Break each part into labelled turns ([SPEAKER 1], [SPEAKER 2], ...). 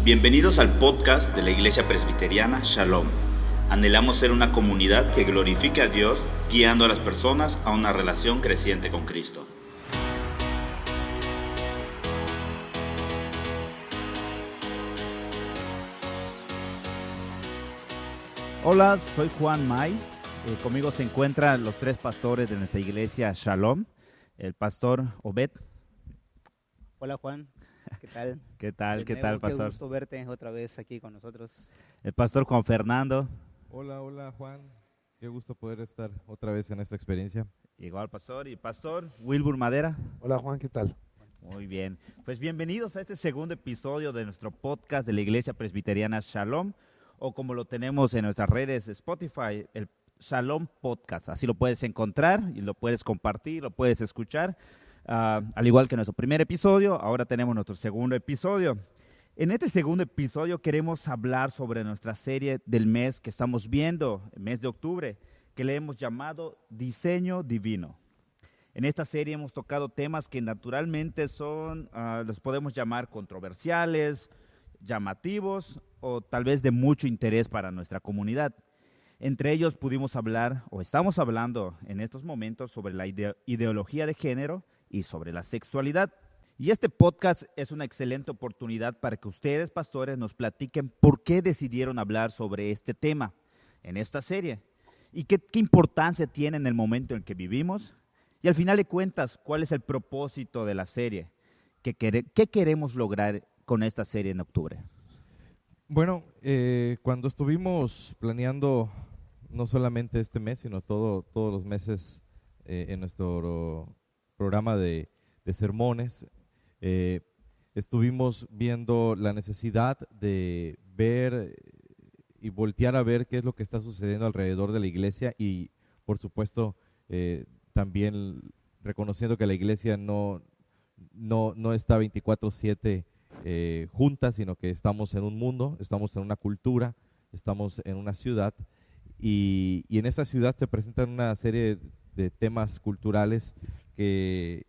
[SPEAKER 1] Bienvenidos al podcast de la Iglesia Presbiteriana Shalom. Anhelamos ser una comunidad que glorifique a Dios, guiando a las personas a una relación creciente con Cristo.
[SPEAKER 2] Hola, soy Juan May. Conmigo se encuentran los tres pastores de nuestra iglesia Shalom. El pastor Obed.
[SPEAKER 3] Hola Juan, ¿qué tal?
[SPEAKER 2] ¿Qué tal, pastor?
[SPEAKER 3] Qué gusto verte otra vez aquí con nosotros.
[SPEAKER 2] El pastor Juan Fernando.
[SPEAKER 4] Hola Juan, qué gusto poder estar otra vez en esta experiencia.
[SPEAKER 2] Igual pastor y pastor Wilbur Madera.
[SPEAKER 5] Hola Juan, ¿qué tal?
[SPEAKER 2] Muy bien, pues bienvenidos a este segundo episodio de nuestro podcast de la iglesia presbiteriana Shalom, o como lo tenemos en nuestras redes Spotify, el Shalom Podcast. Así lo puedes encontrar y lo puedes compartir, lo puedes escuchar. Al igual que nuestro primer episodio, ahora tenemos nuestro segundo episodio. En este segundo episodio queremos hablar sobre nuestra serie del mes que estamos viendo, el mes de octubre, que le hemos llamado Diseño Divino. En esta serie hemos tocado temas que naturalmente los podemos llamar controversiales, llamativos o tal vez de mucho interés para nuestra comunidad. Entre ellos pudimos hablar, o estamos hablando en estos momentos, sobre la ideología de género y sobre la sexualidad. Y este podcast es una excelente oportunidad para que ustedes, pastores, nos platiquen por qué decidieron hablar sobre este tema en esta serie y qué importancia tiene en el momento en el que vivimos. Y al final de cuentas, ¿cuál es el propósito de la serie? ¿Qué queremos lograr con esta serie en octubre?
[SPEAKER 4] Bueno, cuando estuvimos planeando no solamente este mes, sino todos los meses en nuestro programa de sermones, estuvimos viendo la necesidad de ver y voltear a ver qué es lo que está sucediendo alrededor de la iglesia y, por supuesto, también reconociendo que la iglesia no está 24/7 junta, sino que estamos en un mundo, estamos en una cultura, estamos en una ciudad y en esta ciudad se presentan una serie de temas culturales que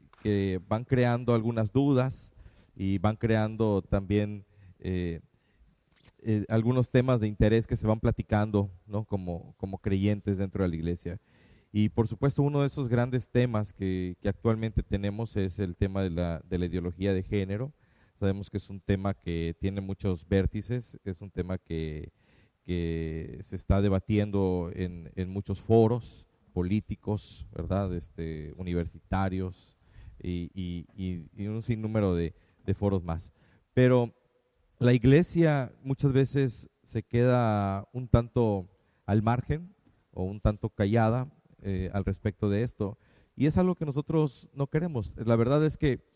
[SPEAKER 4] van creando algunas dudas y van creando también algunos temas de interés que se van platicando, ¿no? como creyentes dentro de la iglesia. Y por supuesto uno de esos grandes temas que actualmente tenemos es el tema de la ideología de género. Sabemos que es un tema que tiene muchos vértices, es un tema que se está debatiendo en muchos foros políticos, ¿verdad? Universitarios y un sinnúmero de foros más. Pero la iglesia muchas veces se queda un tanto al margen o un tanto callada al respecto de esto. Y es algo que nosotros no queremos. La verdad es que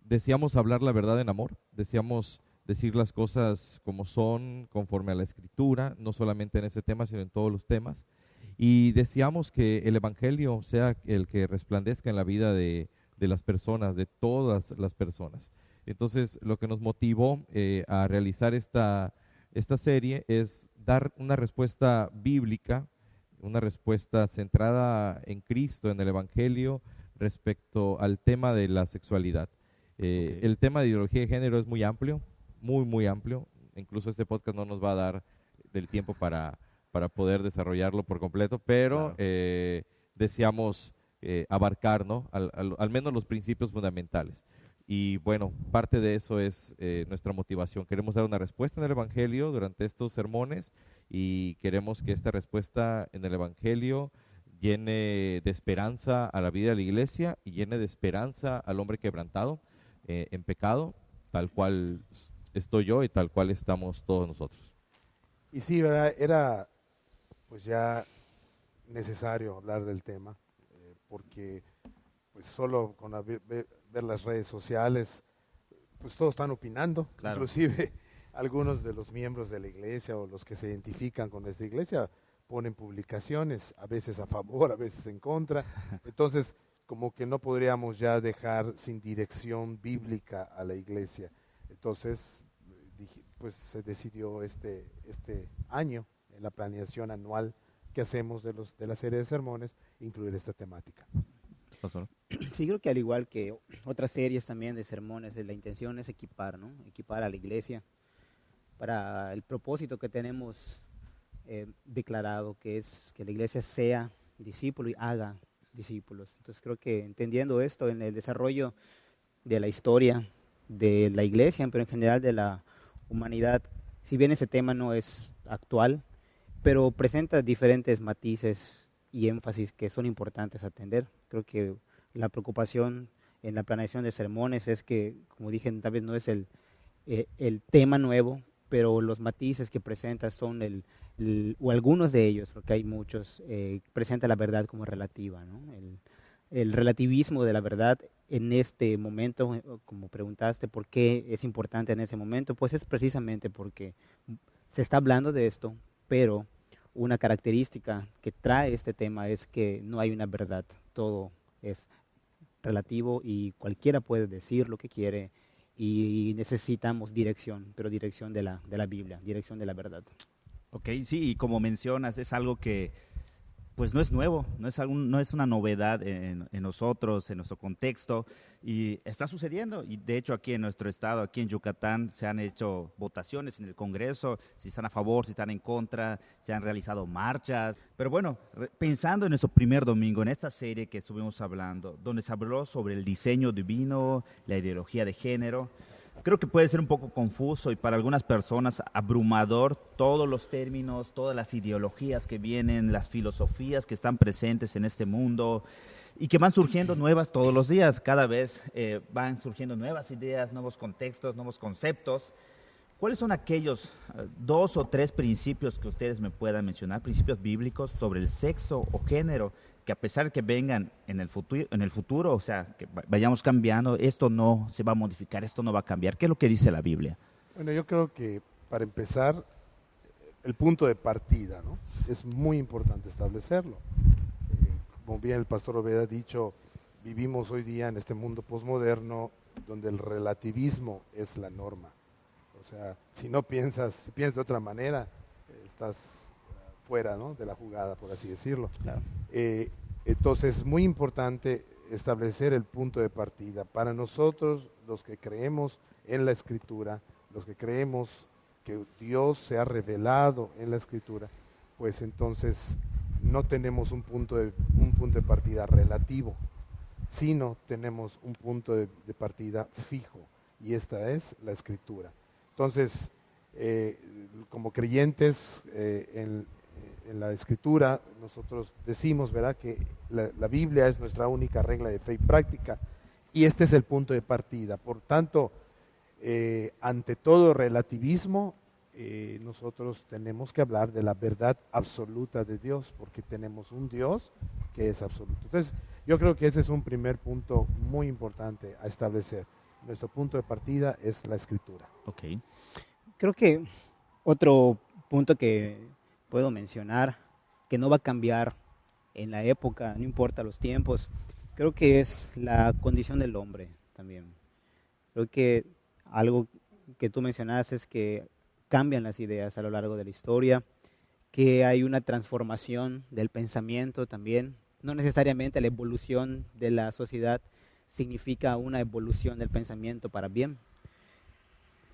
[SPEAKER 4] deseamos hablar la verdad en amor, deseamos decir las cosas como son, conforme a la Escritura, no solamente en ese tema, sino en todos los temas. Y deseamos que el Evangelio sea el que resplandezca en la vida de las personas, de todas las personas. Entonces, lo que nos motivó a realizar esta serie es dar una respuesta bíblica, una respuesta centrada en Cristo, en el Evangelio, respecto al tema de la sexualidad. Okay. El tema de ideología de género es muy amplio, muy amplio. Incluso este podcast no nos va a dar del tiempo para poder desarrollarlo por completo, pero claro, deseamos abarcar, ¿no? al menos los principios fundamentales. Y bueno, parte de eso es nuestra motivación. Queremos dar una respuesta en el Evangelio durante estos sermones y queremos que esta respuesta en el Evangelio llene de esperanza a la vida de la iglesia y llene de esperanza al hombre quebrantado en pecado, tal cual estoy yo y tal cual estamos todos nosotros.
[SPEAKER 5] Y sí, ¿verdad? Era pues ya necesario hablar del tema, porque pues solo con ver las redes sociales, pues todos están opinando, claro. Inclusive algunos de los miembros de la iglesia o los que se identifican con esta iglesia ponen publicaciones, a veces a favor, a veces en contra. Entonces, como que no podríamos ya dejar sin dirección bíblica a la iglesia. Entonces, pues se decidió este año, en la planeación anual que hacemos de la serie de sermones, incluir esta temática.
[SPEAKER 3] Sí, creo que al igual que otras series también de sermones, la intención es equipar, ¿no? Equipar a la iglesia para el propósito que tenemos declarado, que es que la iglesia sea discípulo y haga discípulos. Entonces creo que entendiendo esto en el desarrollo de la historia de la iglesia, pero en general de la humanidad, si bien ese tema no es actual, pero presenta diferentes matices y énfasis que son importantes atender. Creo que la preocupación en la planeación de sermones es que, como dije, tal vez no es el tema nuevo, pero los matices que presenta son o algunos de ellos, porque hay muchos, presenta la verdad como relativa, ¿no? El relativismo de la verdad en este momento, como preguntaste, ¿por qué es importante en ese momento? Pues es precisamente porque se está hablando de esto, pero una característica que trae este tema es que no hay una verdad, todo es relativo y cualquiera puede decir lo que quiere y necesitamos dirección, pero dirección de la Biblia, dirección de la verdad.
[SPEAKER 2] Ok, sí, y como mencionas, es algo que pues no es nuevo, no es una novedad en nosotros, en nuestro contexto, y está sucediendo. Y de hecho aquí en nuestro estado, aquí en Yucatán, se han hecho votaciones en el Congreso, si están a favor, si están en contra, se han realizado marchas. Pero bueno, pensando en nuestro primer domingo, en esta serie que estuvimos hablando, donde se habló sobre el diseño divino, la ideología de género, creo que puede ser un poco confuso y para algunas personas abrumador todos los términos, todas las ideologías que vienen, las filosofías que están presentes en este mundo y que van surgiendo nuevas todos los días. Cada vez van surgiendo nuevas ideas, nuevos contextos, nuevos conceptos. ¿Cuáles son aquellos 2 o 3 principios que ustedes me puedan mencionar, principios bíblicos sobre el sexo o género, que a pesar de que vengan en el futuro, o sea, que vayamos cambiando, esto no se va a modificar, esto no va a cambiar? ¿Qué es lo que dice la Biblia?
[SPEAKER 5] Bueno, yo creo que para empezar, el punto de partida, ¿no? Es muy importante establecerlo. Como bien el pastor Obed ha dicho, vivimos hoy día en este mundo posmoderno donde el relativismo es la norma. O sea, si piensas de otra manera, estás fuera, ¿no?, de la jugada, por así decirlo.
[SPEAKER 3] Claro.
[SPEAKER 5] Entonces es muy importante establecer el punto de partida. Para nosotros, los que creemos en la Escritura, los que creemos que Dios se ha revelado en la Escritura, pues entonces no tenemos un punto de partida relativo, sino tenemos un punto de partida fijo, y esta es la Escritura. Entonces, como creyentes en la Escritura, nosotros decimos, ¿verdad?, que la Biblia es nuestra única regla de fe y práctica, y este es el punto de partida. Por tanto, ante todo relativismo, nosotros tenemos que hablar de la verdad absoluta de Dios, porque tenemos un Dios que es absoluto. Entonces, yo creo que ese es un primer punto muy importante a establecer. Nuestro punto de partida es la Escritura.
[SPEAKER 2] Okay.
[SPEAKER 3] Creo que otro punto que puedo mencionar, que no va a cambiar en la época, no importa los tiempos, creo que es la condición del hombre también. Creo que algo que tú mencionaste es que cambian las ideas a lo largo de la historia, que hay una transformación del pensamiento también. No necesariamente la evolución de la sociedad significa una evolución del pensamiento para bien.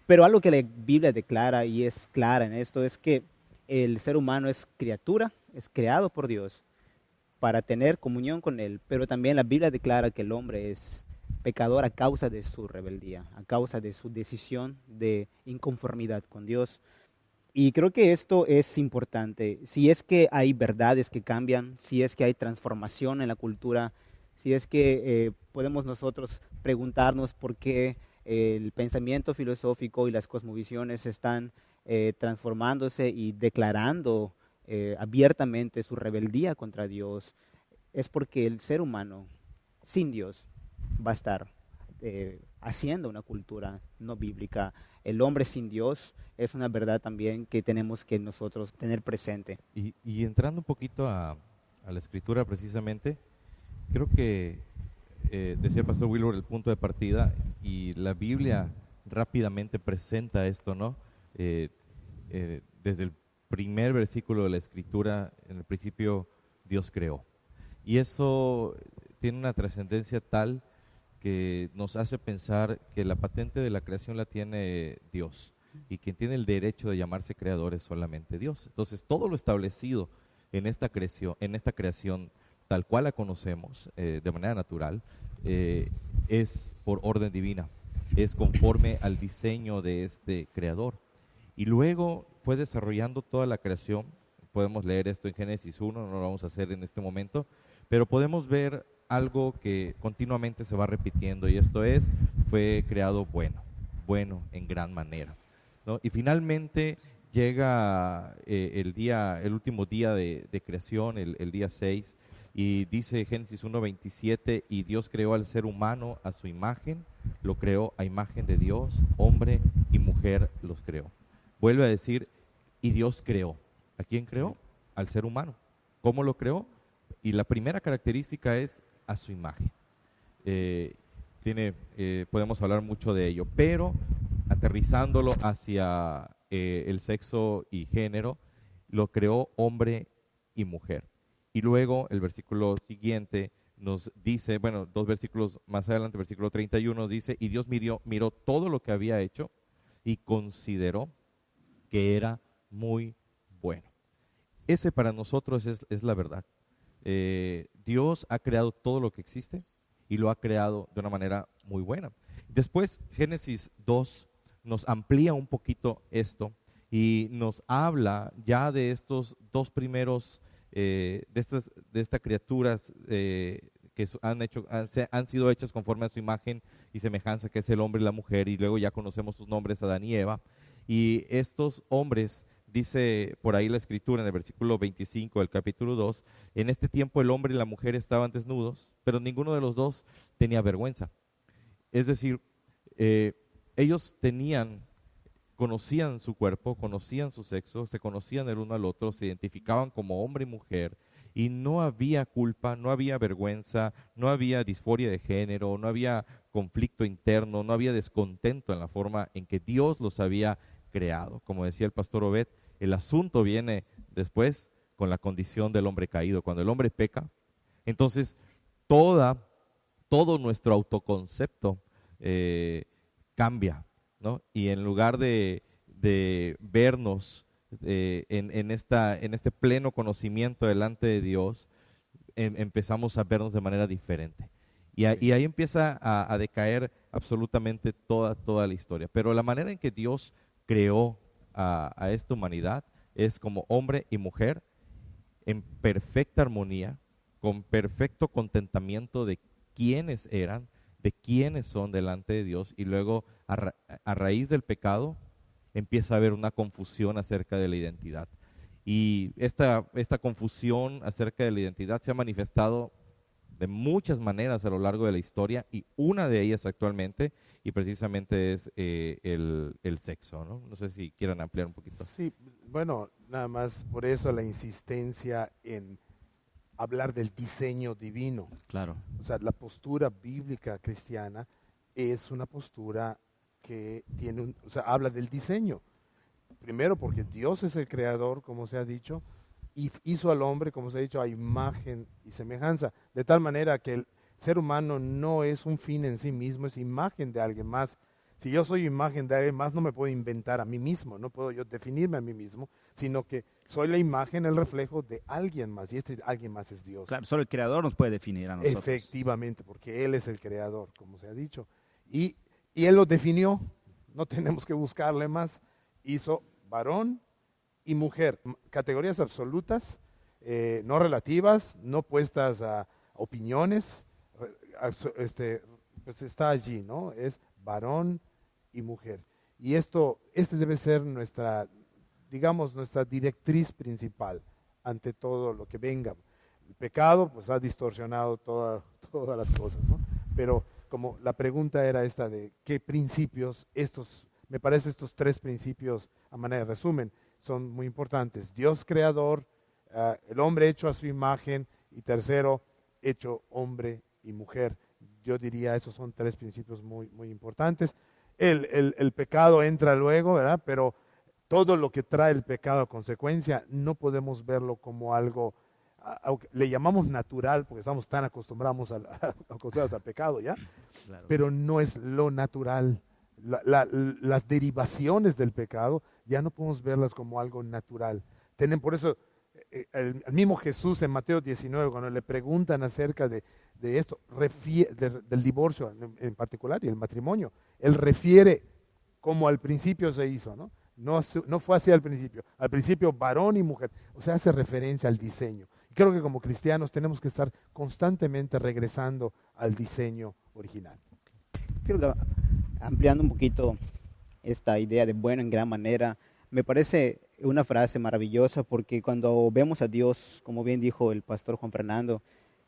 [SPEAKER 3] Pero algo que la Biblia declara y es clara en esto es que el ser humano es criatura, es creado por Dios para tener comunión con Él, pero también la Biblia declara que el hombre es pecador a causa de su rebeldía, a causa de su decisión de inconformidad con Dios. Y creo que esto es importante. Si es que hay verdades que cambian, si es que hay transformación en la cultura, si es que podemos nosotros preguntarnos por qué el pensamiento filosófico y las cosmovisiones están transformándose y declarando abiertamente su rebeldía contra Dios, es porque el ser humano sin Dios va a estar haciendo una cultura no bíblica. El hombre sin Dios es una verdad también que tenemos que nosotros tener presente.
[SPEAKER 4] Y entrando un poquito a la Escritura precisamente, creo que decía el pastor Wilbur el punto de partida, y la Biblia rápidamente presenta esto, ¿no? Desde el primer versículo de la Escritura, en el principio Dios creó. Y eso tiene una trascendencia tal que nos hace pensar que la patente de la creación la tiene Dios. y quien tiene el derecho de llamarse creador es solamente Dios. Entonces, todo lo establecido en esta creación tal cual la conocemos de manera natural, es por orden divina, es conforme al diseño de este creador. Y luego fue desarrollando toda la creación. Podemos leer esto en Génesis 1, no lo vamos a hacer en este momento, pero podemos ver algo que continuamente se va repitiendo, y esto es, fue creado bueno en gran manera, ¿no? Y finalmente llega el último día de creación, el día 6, y dice Génesis 1:27, y Dios creó al ser humano a su imagen, lo creó a imagen de Dios, hombre y mujer los creó. Vuelve a decir, y Dios creó. ¿A quién creó? Al ser humano. ¿Cómo lo creó? Y la primera característica es a su imagen. Podemos hablar mucho de ello, pero aterrizándolo hacia el sexo y género, lo creó hombre y mujer. Y luego el versículo siguiente nos dice, bueno, 2 versículos más adelante, versículo 31, dice, y Dios miró todo lo que había hecho y consideró que era muy bueno. Ese para nosotros es la verdad. Dios ha creado todo lo que existe y lo ha creado de una manera muy buena. Después, Génesis 2 nos amplía un poquito esto y nos habla ya de estos dos primeros, de estas criaturas que han sido hechas conforme a su imagen y semejanza, que es el hombre y la mujer, y luego ya conocemos sus nombres, Adán y Eva. Y estos hombres, dice por ahí la escritura en el versículo 25 del capítulo 2, en este tiempo el hombre y la mujer estaban desnudos, pero ninguno de los dos tenía vergüenza. Es decir, ellos conocían su cuerpo, conocían su sexo, se conocían el uno al otro, se identificaban como hombre y mujer, y no había culpa, no había vergüenza, no había disforia de género, no había conflicto interno, no había descontento en la forma en que Dios los había creado. Como decía el pastor Obed, el asunto viene después con la condición del hombre caído. Cuando el hombre peca, entonces todo nuestro autoconcepto cambia, ¿no? Y en lugar de vernos en este pleno conocimiento delante de Dios, empezamos a vernos de manera diferente. Y ahí empieza a decaer absolutamente toda la historia. Pero la manera en que Dios creó a esta humanidad es como hombre y mujer en perfecta armonía, con perfecto contentamiento de quiénes eran, de quiénes son delante de Dios, y luego a raíz del pecado empieza a haber una confusión acerca de la identidad. Y esta confusión acerca de la identidad se ha manifestado de muchas maneras a lo largo de la historia, y una de ellas actualmente, y precisamente es el sexo, ¿no? No sé si quieran ampliar un poquito.
[SPEAKER 5] Sí, bueno, nada más por eso la insistencia en hablar del diseño divino.
[SPEAKER 2] Claro.
[SPEAKER 5] O sea, la postura bíblica cristiana es una postura que habla del diseño. Primero porque Dios es el creador, como se ha dicho, y hizo al hombre, como se ha dicho, a imagen y semejanza, de tal manera que el ser humano no es un fin en sí mismo, es imagen de alguien más. Si yo soy imagen de alguien más, no me puedo inventar a mí mismo, no puedo yo definirme a mí mismo, sino que soy la imagen, el reflejo de alguien más, y este alguien más es Dios.
[SPEAKER 2] Claro, solo el creador nos puede definir a nosotros.
[SPEAKER 5] Efectivamente, porque Él es el creador, como se ha dicho. Y Él lo definió, no tenemos que buscarle más, hizo varón y mujer, categorías absolutas, no relativas, no puestas a opiniones, pues está allí, ¿no? Es varón y mujer. Y este debe ser nuestra directriz principal ante todo lo que venga. El pecado pues ha distorsionado todas las cosas, ¿no? Pero como la pregunta era esta de qué principios, me parece estos tres principios a manera de resumen son muy importantes. Dios creador, el hombre hecho a su imagen, y tercero, hecho hombre y mujer. Yo diría esos son tres principios muy, muy importantes. El pecado entra luego, ¿verdad? Pero todo lo que trae el pecado a consecuencia no podemos verlo como algo, le llamamos natural porque estamos tan acostumbrados al pecado, ¿ya?
[SPEAKER 2] Claro.
[SPEAKER 5] Pero no es lo natural. las derivaciones del pecado, ya no podemos verlas como algo natural. Por eso el mismo Jesús en Mateo 19, cuando le preguntan acerca de esto, del divorcio en particular y el matrimonio, él refiere como al principio se hizo, ¿no? No fue así al principio varón y mujer, o sea, hace referencia al diseño. Y creo que como cristianos tenemos que estar constantemente regresando al diseño original.
[SPEAKER 3] Creo que ampliando un poquito esta idea de bueno en gran manera, me parece una frase maravillosa porque cuando vemos a Dios, como bien dijo el pastor Juan Fernando,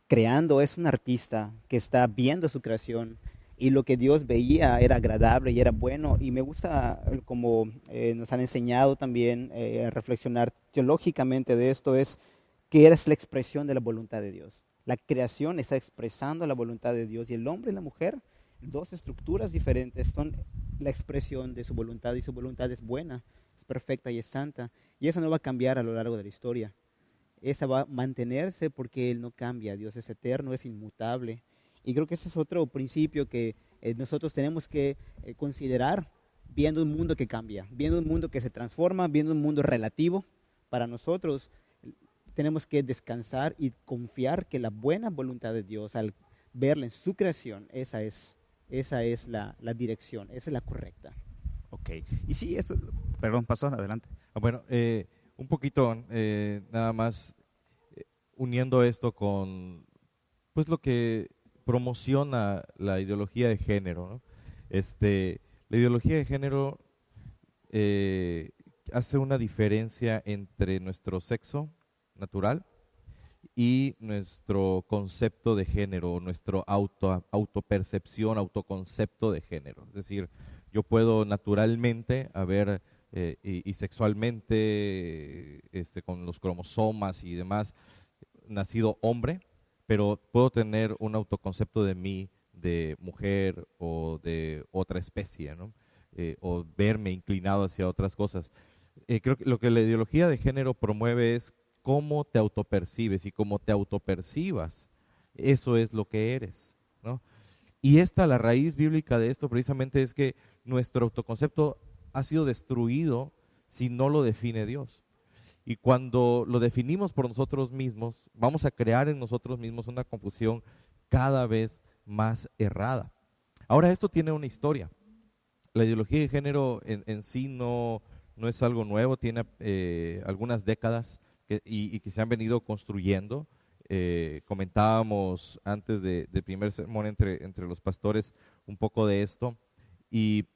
[SPEAKER 3] creando, es un artista que está viendo su creación y lo que Dios veía era agradable y era bueno. Y me gusta como nos han enseñado también a reflexionar teológicamente de esto, es que es la expresión de la voluntad de Dios. La creación está expresando la voluntad de Dios y el hombre y la mujer, dos estructuras diferentes, son la expresión de su voluntad y su voluntad es buena, es perfecta y es santa. Y eso no va a cambiar a lo largo de la historia. Esa va a mantenerse porque Él no cambia. Dios es eterno, es inmutable. Y creo que ese es otro principio que nosotros tenemos que considerar viendo un mundo que cambia, viendo un mundo que se transforma, viendo un mundo relativo. Para nosotros tenemos que descansar y confiar que la buena voluntad de Dios, al verla en su creación, esa es la dirección, esa es la correcta.
[SPEAKER 2] Ok. Y sí, eso, perdón, pastor, adelante.
[SPEAKER 4] Bueno, un poquito nada más uniendo esto con pues lo que promociona la ideología de género, ¿no? La ideología de género hace una diferencia entre nuestro sexo natural y nuestro concepto de género, nuestro autopercepción, autoconcepto de género. Es decir, yo puedo naturalmente haber y sexualmente con los cromosomas y demás nacido hombre, pero puedo tener un autoconcepto de mí de mujer o de otra especie, ¿no? O verme inclinado hacia otras cosas. Creo que lo que la ideología de género promueve es cómo te autopercibes, y cómo te autopercibas, eso es lo que eres, ¿no? Y la raíz bíblica de esto precisamente es que nuestro autoconcepto ha sido destruido si no lo define Dios. Y cuando lo definimos por nosotros mismos, vamos a crear en nosotros mismos una confusión cada vez más errada. Ahora, esto tiene una historia. La ideología de género en sí no es algo nuevo, tiene algunas décadas y que se han venido construyendo. Comentábamos antes del primer sermón entre los pastores un poco de esto, y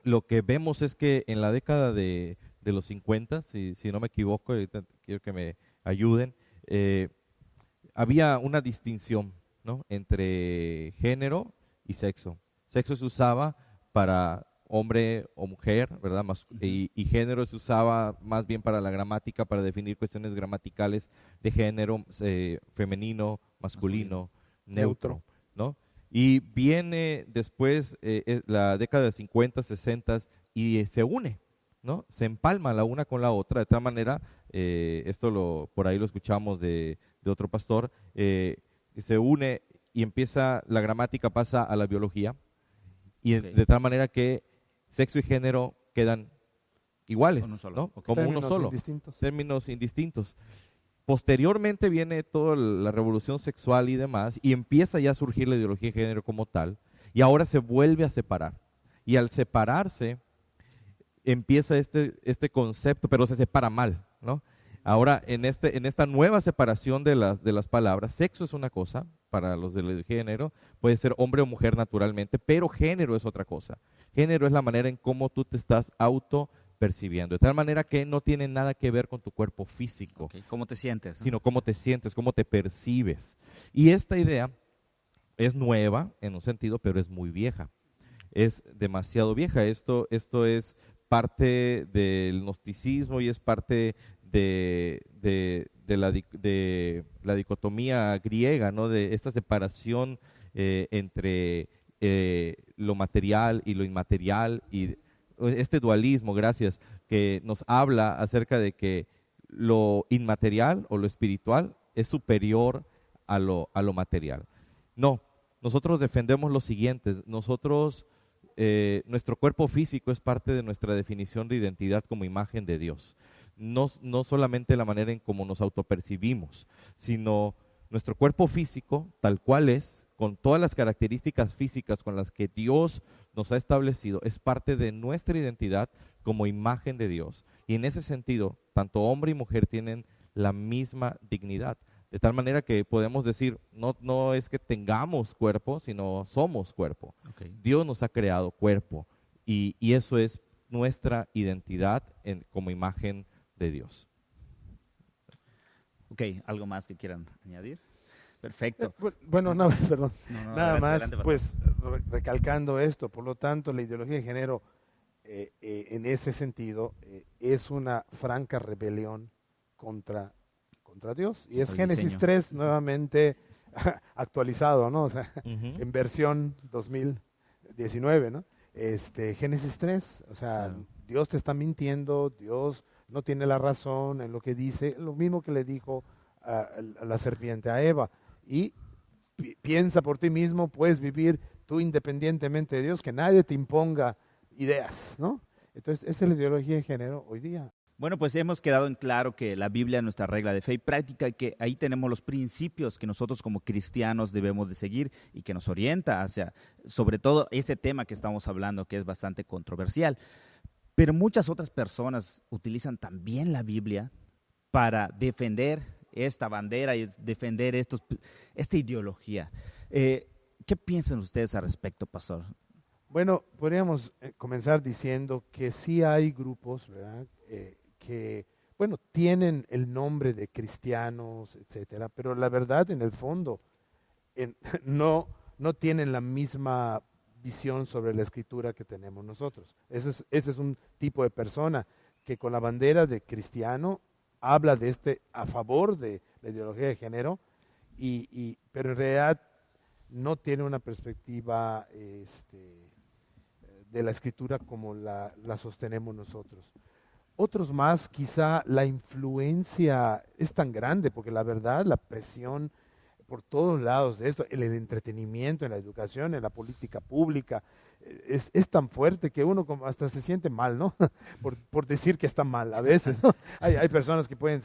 [SPEAKER 4] lo que vemos es que en la década de los 50, si no me equivoco, ahorita quiero que me ayuden, había una distinción, ¿no?, entre género y sexo. Sexo se usaba para hombre o mujer, ¿verdad? Y género se usaba más bien para la gramática, para definir cuestiones gramaticales de género, femenino, masculino, neutro, ¿no? Y viene después la década de 50, 60 y se une, ¿no? Se empalma la una con la otra, de tal manera, por ahí lo escuchamos de otro pastor, se une y la gramática pasa a la biología, y de tal manera que sexo y género quedan iguales, ¿no? Como uno solo, términos indistintos. Posteriormente viene toda la revolución sexual y demás, y empieza ya a surgir la ideología de género como tal, y ahora se vuelve a separar. Y al separarse, empieza este concepto, pero se separa mal, ¿no? Ahora, en esta nueva separación de las palabras, sexo es una cosa, para los del género, puede ser hombre o mujer naturalmente, pero género es otra cosa. Género es la manera en cómo tú te estás autopercibiendo, de tal manera que no tiene nada que ver con tu cuerpo físico.
[SPEAKER 2] Okay. ¿Cómo te sientes?
[SPEAKER 4] Sino cómo te sientes, cómo te percibes. Y esta idea es nueva en un sentido, pero es muy vieja. Es demasiado vieja. Esto es parte del gnosticismo y es parte de la dicotomía griega, ¿no? De esta separación entre lo material y lo inmaterial, y este dualismo, gracias, que nos habla acerca de que lo inmaterial o lo espiritual es superior a lo material. No, nosotros defendemos lo siguiente: nosotros nuestro cuerpo físico es parte de nuestra definición de identidad como imagen de Dios. No solamente la manera en cómo nos autopercibimos, sino nuestro cuerpo físico, tal cual es, con todas las características físicas con las que Dios nos ha establecido, es parte de nuestra identidad como imagen de Dios. Y en ese sentido, tanto hombre y mujer tienen la misma dignidad. De tal manera que podemos decir, no es que tengamos cuerpo, sino somos cuerpo.
[SPEAKER 2] Okay.
[SPEAKER 4] Dios nos ha creado cuerpo y eso es nuestra identidad como imagen de Dios.
[SPEAKER 2] Ok, ¿algo más que quieran añadir? Perfecto.
[SPEAKER 5] Bueno, perdón. Nada más,
[SPEAKER 2] adelante,
[SPEAKER 5] pues recalcando esto, por lo tanto, la ideología de género en ese sentido es una franca rebelión contra Dios. Y es Génesis
[SPEAKER 2] diseño.
[SPEAKER 5] 3 nuevamente actualizado, ¿no? O sea,
[SPEAKER 4] Uh-huh.
[SPEAKER 5] en versión 2019, ¿no? Génesis 3, o sea,
[SPEAKER 2] Claro.
[SPEAKER 5] Dios te está mintiendo, Dios no tiene la razón en lo que dice, lo mismo que le dijo a la serpiente a Eva. Y piensa por ti mismo, puedes vivir tú independientemente de Dios, que nadie te imponga ideas, ¿no? Entonces, esa es la ideología de género hoy día.
[SPEAKER 2] Bueno, pues hemos quedado en claro que la Biblia es nuestra regla de fe y práctica y que ahí tenemos los principios que nosotros como cristianos debemos de seguir y que nos orienta hacia, sobre todo, ese tema que estamos hablando, que es bastante controversial. Pero muchas otras personas utilizan también la Biblia para defender esta bandera y defender esta ideología. ¿Qué piensan ustedes al respecto, pastor?
[SPEAKER 5] Bueno, podríamos comenzar diciendo que sí hay grupos, ¿verdad? Que, bueno, tienen el nombre de cristianos, etcétera, pero la verdad, en el fondo, no tienen la misma visión sobre la escritura que tenemos nosotros. Ese es un tipo de persona que con la bandera de cristiano habla a favor de la ideología de género, pero en realidad no tiene una perspectiva de la escritura como la sostenemos nosotros. Otros más, quizá la influencia es tan grande, porque la verdad, la presión por todos lados de esto, el entretenimiento, en la educación, en la política pública, es tan fuerte que uno hasta se siente mal, ¿no? por decir que está mal a veces, ¿no? Hay personas que podemos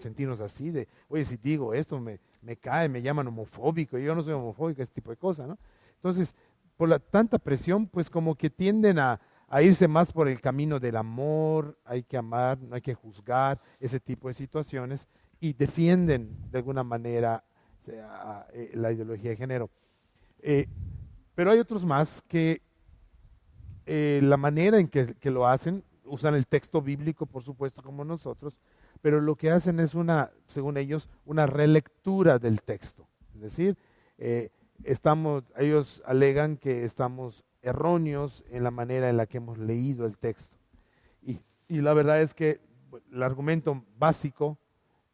[SPEAKER 5] sentirnos así, de, oye, si digo esto me cae, me llaman homofóbico, y yo no soy homofóbico, ese tipo de cosas, ¿no? Entonces, por tanta presión, pues como que tienden a irse más por el camino del amor, hay que amar, no hay que juzgar, ese tipo de situaciones, y defienden de alguna manera la ideología de género. Pero hay otros más que la manera en que lo hacen, usan el texto bíblico, por supuesto, como nosotros, pero lo que hacen es según ellos, una relectura del texto. Es decir, ellos alegan que estamos erróneos en la manera en la que hemos leído el texto. Y la verdad es que el argumento básico,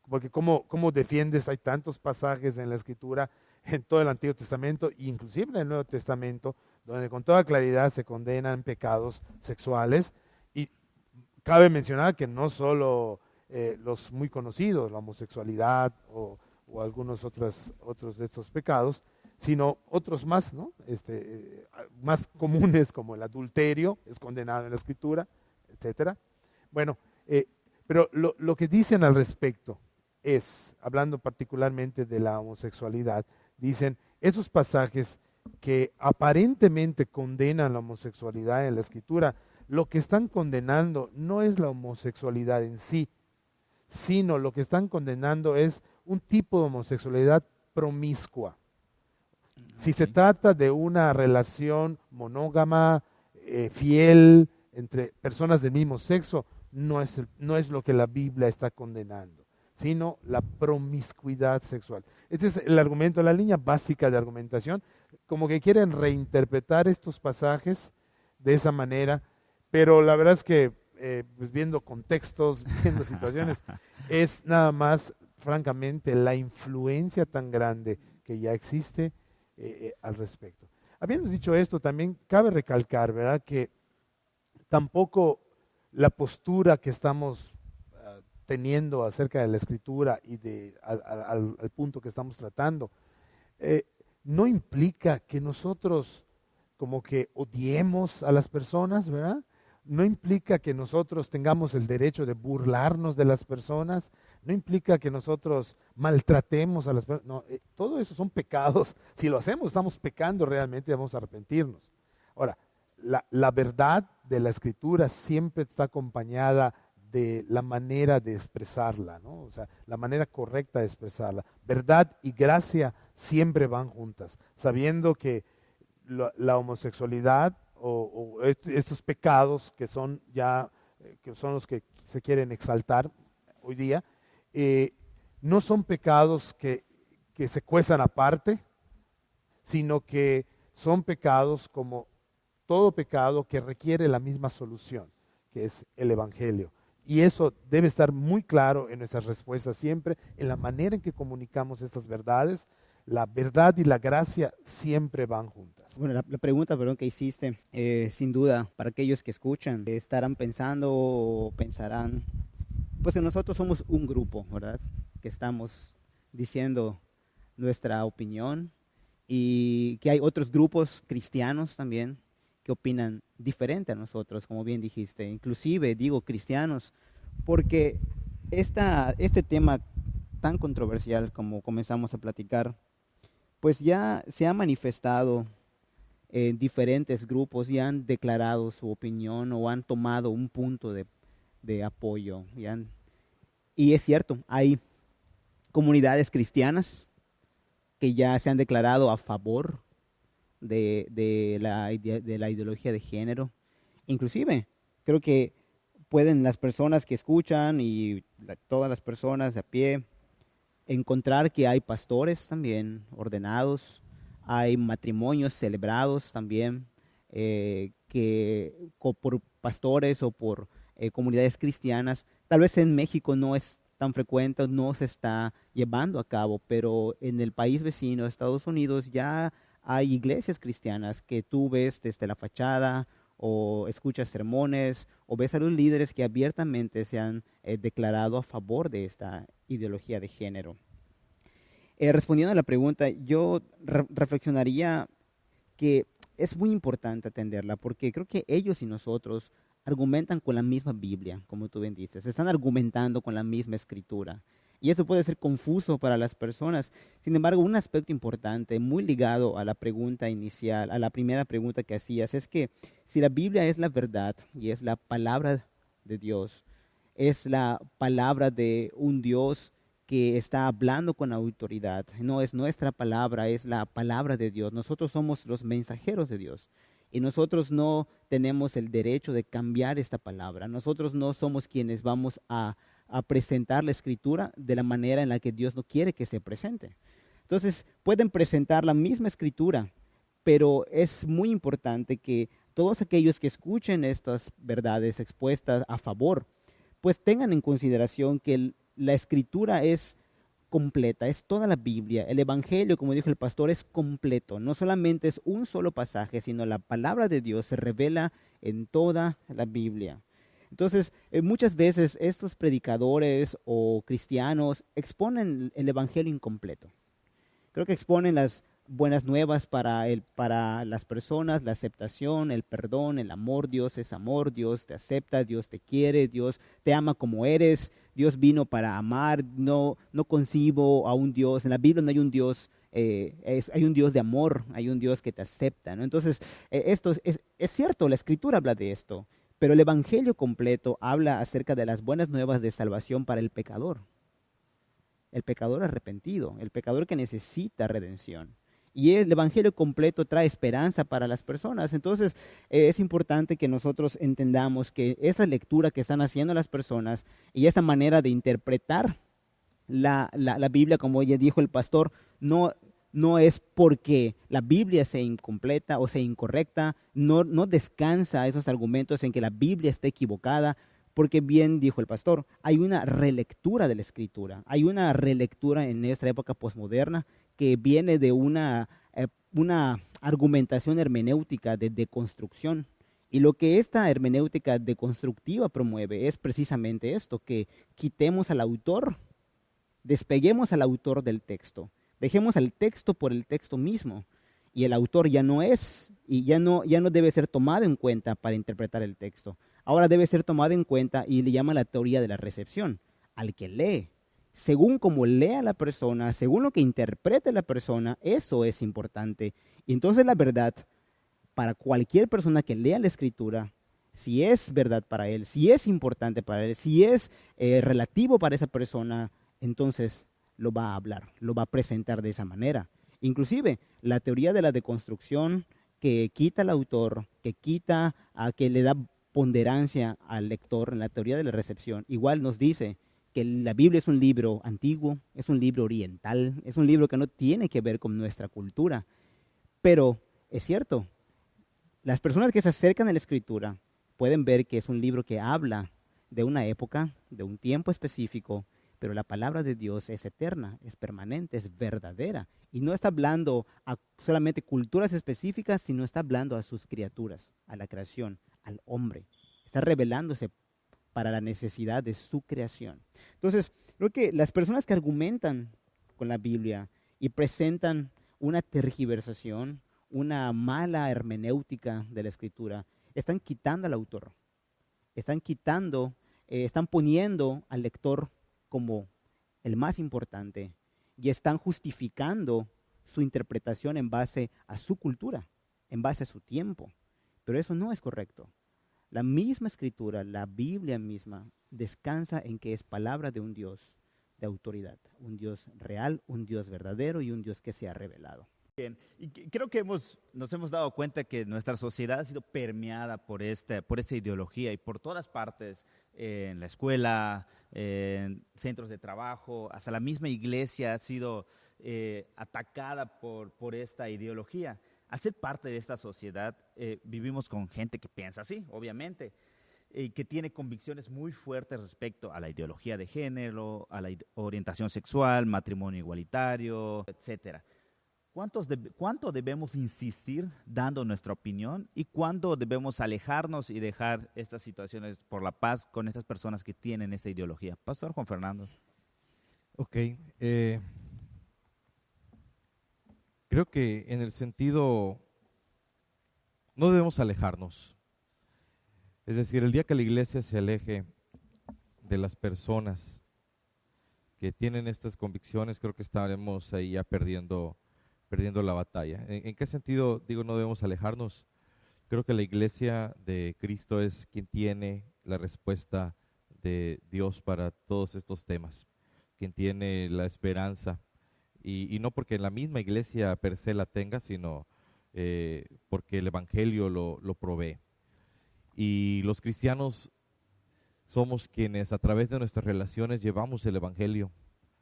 [SPEAKER 5] porque ¿cómo defiendes? Hay tantos pasajes en la Escritura, en todo el Antiguo Testamento, e inclusive en el Nuevo Testamento, donde con toda claridad se condenan pecados sexuales. Y cabe mencionar que no solo los muy conocidos, la homosexualidad o algunos otros de estos pecados, sino otros más, ¿no? Más comunes, como el adulterio, es condenado en la Escritura, etcétera. Bueno, pero lo que dicen al respecto es, hablando particularmente de la homosexualidad, dicen, esos pasajes que aparentemente condenan la homosexualidad en la Escritura, lo que están condenando no es la homosexualidad en sí, sino lo que están condenando es un tipo de homosexualidad promiscua. Si se trata de una relación monógama, fiel, entre personas del mismo sexo, no es lo que la Biblia está condenando, sino la promiscuidad sexual. Este es el argumento, la línea básica de argumentación, como que quieren reinterpretar estos pasajes de esa manera, pero la verdad es que pues viendo contextos, viendo situaciones, es nada más, francamente, la influencia tan grande que ya existe al respecto. Habiendo dicho esto, también cabe recalcar, ¿verdad?, que tampoco la postura que estamos teniendo acerca de la Escritura y al punto que estamos tratando, no implica que nosotros como que odiemos a las personas, ¿verdad? No implica que nosotros tengamos el derecho de burlarnos de las personas, no implica que nosotros maltratemos a las personas, no, todo eso son pecados. Si lo hacemos, estamos pecando realmente y vamos a arrepentirnos. Ahora, la verdad de la Escritura siempre está acompañada de la manera de expresarla, ¿no? O sea, la manera correcta de expresarla. Verdad y gracia siempre van juntas, sabiendo que la homosexualidad o estos pecados que son los que se quieren exaltar hoy día, no son pecados que se cuezan aparte, sino que son pecados como todo pecado que requiere la misma solución, que es el Evangelio. Y eso debe estar muy claro en nuestras respuestas siempre, en la manera en que comunicamos estas verdades. La verdad y la gracia siempre van juntas.
[SPEAKER 3] Bueno, la pregunta, perdón, que hiciste, sin duda, para aquellos que escuchan, estarán pensando o pensarán, pues que nosotros somos un grupo, ¿verdad? Que estamos diciendo nuestra opinión y que hay otros grupos cristianos también que opinan diferente a nosotros, como bien dijiste. Inclusive digo cristianos, porque este tema tan controversial como comenzamos a platicar, pues ya se ha manifestado en diferentes grupos y han declarado su opinión o han tomado un punto de apoyo. Y es cierto, hay comunidades cristianas que ya se han declarado a favor de la ideología de género. Inclusive, creo que pueden las personas que escuchan y todas las personas de a pie encontrar que hay pastores también ordenados, hay matrimonios celebrados también, por pastores o por comunidades cristianas. Tal vez en México no es tan frecuente, no se está llevando a cabo, pero en el país vecino, Estados Unidos, ya hay iglesias cristianas que tú ves desde la fachada o escuchas sermones o ves a los líderes que abiertamente se han declarado a favor de esta ideología de género. Respondiendo a la pregunta, yo reflexionaría que es muy importante atenderla porque creo que ellos y nosotros argumentan con la misma Biblia, como tú bien dices, están argumentando con la misma escritura. Y eso puede ser confuso para las personas. Sin embargo, un aspecto importante, muy ligado a la pregunta inicial, a la primera pregunta que hacías, es que si la Biblia es la verdad y es la palabra de Dios, es la palabra de un Dios que está hablando con autoridad, no es nuestra palabra, es la palabra de Dios. Nosotros somos los mensajeros de Dios y nosotros no tenemos el derecho de cambiar esta palabra. Nosotros no somos quienes vamos a presentar la escritura de la manera en la que Dios no quiere que se presente. Entonces, pueden presentar la misma escritura, pero es muy importante que todos aquellos que escuchen estas verdades expuestas a favor, pues tengan en consideración que la escritura es completa, es toda la Biblia. El Evangelio, como dijo el pastor, es completo. No solamente es un solo pasaje, sino la palabra de Dios se revela en toda la Biblia. Entonces, muchas veces estos predicadores o cristianos exponen el Evangelio incompleto. Creo que exponen las buenas nuevas para las personas, la aceptación, el perdón, el amor. Dios es amor, Dios te acepta, Dios te quiere, Dios te ama como eres, Dios vino para amar, no concibo a un Dios. En la Biblia no hay un Dios, hay un Dios de amor, hay un Dios que te acepta, ¿no? Entonces, esto es cierto, la Escritura habla de esto. Pero el Evangelio completo habla acerca de las buenas nuevas de salvación para el pecador arrepentido, el pecador que necesita redención. Y el Evangelio completo trae esperanza para las personas. Entonces, es importante que nosotros entendamos que esa lectura que están haciendo las personas y esa manera de interpretar la Biblia, como ya dijo el pastor, no es porque la Biblia sea incompleta o sea incorrecta, no descansa esos argumentos en que la Biblia esté equivocada, porque bien dijo el pastor, hay una relectura de la Escritura, hay una relectura en nuestra época posmoderna que viene de una argumentación hermenéutica de deconstrucción. Y lo que esta hermenéutica deconstructiva promueve es precisamente esto, que quitemos al autor, despeguemos al autor del texto. Dejemos al texto por el texto mismo y el autor ya no es, y ya no debe ser tomado en cuenta para interpretar el texto. Ahora debe ser tomado en cuenta y le llama la teoría de la recepción, al que lee. Según como lea la persona, según lo que interprete la persona, eso es importante. Y entonces la verdad, para cualquier persona que lea la Escritura, si es verdad para él, si es importante para él, si es relativo para esa persona, entonces lo va a hablar, lo va a presentar de esa manera. Inclusive, la teoría de la deconstrucción que quita al autor, que le da ponderancia al lector en la teoría de la recepción, igual nos dice que la Biblia es un libro antiguo, es un libro oriental, es un libro que no tiene que ver con nuestra cultura. Pero es cierto, las personas que se acercan a la Escritura pueden ver que es un libro que habla de una época, de un tiempo específico, pero la palabra de Dios es eterna, es permanente, es verdadera. Y no está hablando a solamente culturas específicas, sino está hablando a sus criaturas, a la creación, al hombre. Está revelándose para la necesidad de su creación. Entonces, creo que las personas que argumentan con la Biblia y presentan una tergiversación, una mala hermenéutica de la Escritura, están quitando al autor, están poniendo al lector como el más importante y están justificando su interpretación en base a su cultura, en base a su tiempo. Pero eso no es correcto. La misma Escritura, la Biblia misma, descansa en que es palabra de un Dios de autoridad, un Dios real, un Dios verdadero y un Dios que se ha revelado.
[SPEAKER 2] Bien. Y creo que nos hemos dado cuenta que nuestra sociedad ha sido permeada por esta ideología y por todas partes, en la escuela, en centros de trabajo, hasta la misma iglesia ha sido atacada por esta ideología. Al ser parte de esta sociedad, vivimos con gente que piensa así, obviamente, y que tiene convicciones muy fuertes respecto a la ideología de género, a la orientación sexual, matrimonio igualitario, etcétera. ¿Cuánto debemos insistir dando nuestra opinión y cuándo debemos alejarnos y dejar estas situaciones por la paz con estas personas que tienen esa ideología? Pastor Juan Fernando.
[SPEAKER 4] Ok. Creo que en el sentido, no debemos alejarnos. Es decir, el día que la iglesia se aleje de las personas que tienen estas convicciones, creo que estaremos ahí ya perdiendo la batalla. ¿En qué sentido digo no debemos alejarnos? Creo que la iglesia de Cristo es quien tiene la respuesta de Dios para todos estos temas, quien tiene la esperanza, y no porque la misma iglesia per se la tenga, sino porque el Evangelio lo provee. Y los cristianos somos quienes a través de nuestras relaciones llevamos el Evangelio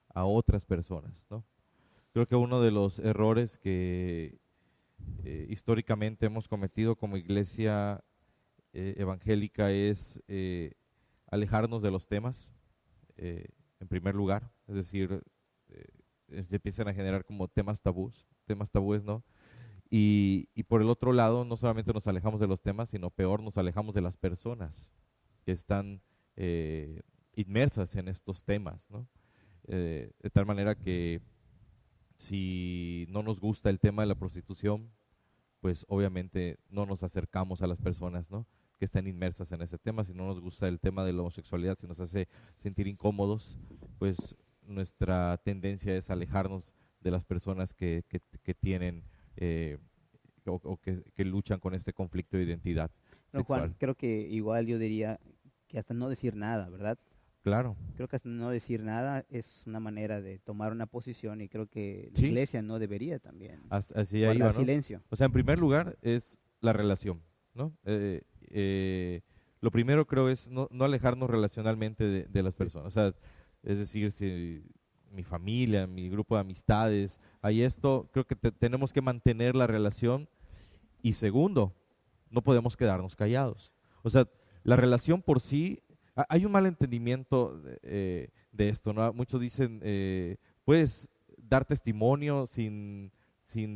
[SPEAKER 4] a otras personas, ¿no? Creo que uno de los errores que históricamente hemos cometido como iglesia evangélica es alejarnos de los temas, en primer lugar. Es decir, se empiezan a generar como temas tabúes, ¿no? Y por el otro lado, no solamente nos alejamos de los temas, sino peor, nos alejamos de las personas que están inmersas en estos temas, ¿no? De tal manera que si no nos gusta el tema de la prostitución, pues obviamente no nos acercamos a las personas, ¿no?, que están inmersas en ese tema. Si no nos gusta el tema de la homosexualidad, si nos hace sentir incómodos, pues nuestra tendencia es alejarnos de las personas que tienen o que luchan con este conflicto de identidad sexual.
[SPEAKER 3] Juan, creo que igual yo diría que hasta no decir nada, ¿verdad?
[SPEAKER 4] Claro.
[SPEAKER 3] Creo que hasta no decir nada es una manera de tomar una posición y creo que la
[SPEAKER 4] Sí.
[SPEAKER 3] iglesia no debería también
[SPEAKER 4] Así
[SPEAKER 3] guardar
[SPEAKER 4] iba, ¿no?
[SPEAKER 3] silencio.
[SPEAKER 4] O sea, en primer lugar es la relación, ¿no? Lo primero creo es no alejarnos relacionalmente de las personas. O sea, es decir, si mi familia, mi grupo de amistades, hay esto, creo que tenemos que mantener la relación. Y segundo, no podemos quedarnos callados. O sea, la relación por sí, hay un mal entendimiento de esto, ¿no? Muchos dicen, puedes dar testimonio sin